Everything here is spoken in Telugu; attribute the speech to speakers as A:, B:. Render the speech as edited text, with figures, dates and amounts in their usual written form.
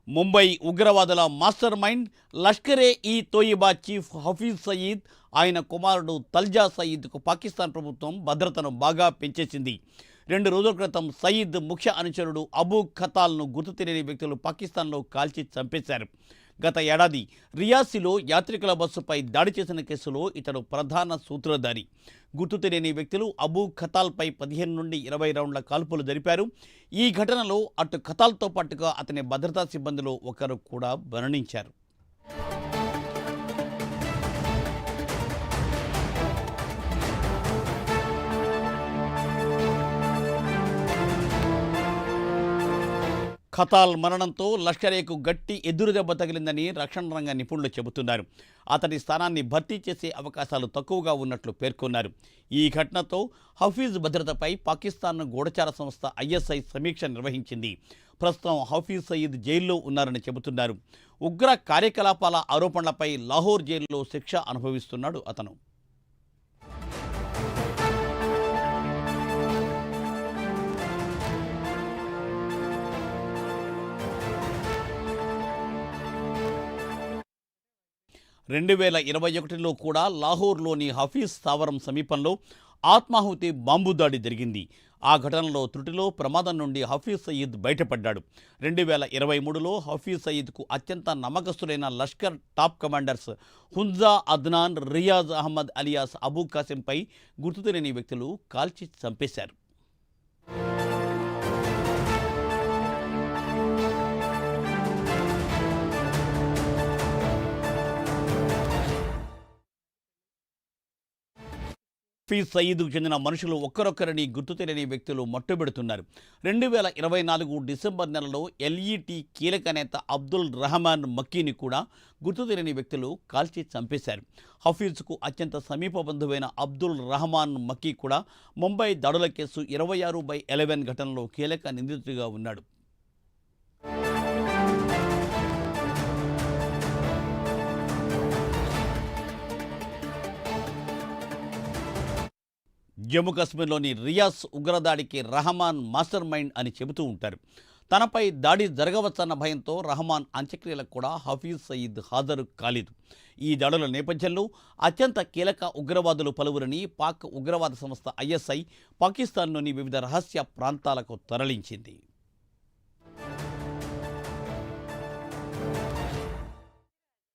A: ముంబై ఉగ్రవాదుల మాస్టర్ మైండ్ లష్కరే ఈ తోయిబా చీఫ్ హఫీజ్ సయీద్, ఆయన కుమారుడు తల్జా సయీద్కు పాకిస్తాన్ ప్రభుత్వం భద్రతను బాగా పెంచేసింది. 2 రోజుల క్రితం సయీద్ ముఖ్య అనుచరుడు అబూ ఖతాల్ను గుర్తు తెలియని వ్యక్తులు పాకిస్తాన్లో కాల్చి చంపేశారు. గత ఏడాది రియాసీలో యాత్రికుల బస్సుపై దాడి చేసిన కేసులో ఇతడు ప్రధాన సూత్రధారి. గుర్తు తెలియని వ్యక్తులు అబూ ఖతాల్పై 15 నుండి 20 రౌండ్ల కాల్పులు జరిపారు. ఈ ఘటనలో అటు ఖతాల్తో పాటుగా అతని భద్రతా సిబ్బందిలో ఒకరు కూడా మరణించారు. ఖతాల్ మరణంతో లష్కరేకు గట్టి ఎదురుదెబ్బ తగిలిందని రక్షణ రంగ నిపుణులు చెబుతున్నారు. అతడి స్థానాన్ని భర్తీ చేసే అవకాశాలు తక్కువగా ఉన్నట్లు పేర్కొన్నారు. ఈ ఘటనతో హఫీజ్ భద్రతపై పాకిస్తాన్ గూఢచార సంస్థ ISI సమీక్ష నిర్వహించింది. ప్రస్తుతం హఫీజ్ సయీద్ జైల్లో ఉన్నారని చెబుతున్నారు. ఉగ్ర కార్యకలాపాల ఆరోపణలపై లాహోర్ జైల్లో శిక్ష అనుభవిస్తున్నాడు అతను. రెండు 2021లో కూడా లాహోర్లోని హఫీజ్ స్థావరం సమీపంలో ఆత్మాహుతి బాంబు దాడి జరిగింది. ఆ ఘటనలో త్రుటిలో ప్రమాదం నుండి హఫీజ్ సయీద్ బయటపడ్డాడు. 2023లో హఫీజ్ సయీద్కు అత్యంత నమ్మకస్తులైన Lashkar top commanders Hunza Adnan, Riyaz Ahmad alias Abu కాసింపై గుర్తు తెలియని వ్యక్తులు కాల్చి చంపేశారు. హఫీజ్ సయీద్కు చెందిన మనుషులు ఒక్కరొక్కరిని గుర్తు తెలియని వ్యక్తులు మట్టుబెడుతున్నారు. 2024 డిసెంబర్ నెలలో LET కీలక నేత అబ్దుల్ రహమాన్ మక్కీని కూడా గుర్తు తెలియని వ్యక్తులు కాల్చి చంపేశారు. హఫీజ్కు అత్యంత సమీప బంధువైన అబ్దుల్ రహమాన్ మక్కీ కూడా ముంబై దాడుల కేసు 26/11 ఘటనలో కీలక నిందితుడిగా ఉన్నాడు. జమ్మూ కాశ్మీర్లోని రియాస్ ఉగ్రదాడికి రహమాన్ మాస్టర్ మైండ్ అని చెబుతూ ఉంటారు. తనపై దాడి జరగవచ్చన్న భయంతో రహమాన్ అంత్యక్రియలకు కూడా హఫీజ్ సయీద్ హాజరు కాలేదు. ఈ దాడుల నేపథ్యంలో అత్యంత కీలక ఉగ్రవాదులు పలువురిని పాక్ ఉగ్రవాద సంస్థ ISI పాకిస్తాన్లోని వివిధ రహస్య ప్రాంతాలకు తరలించింది.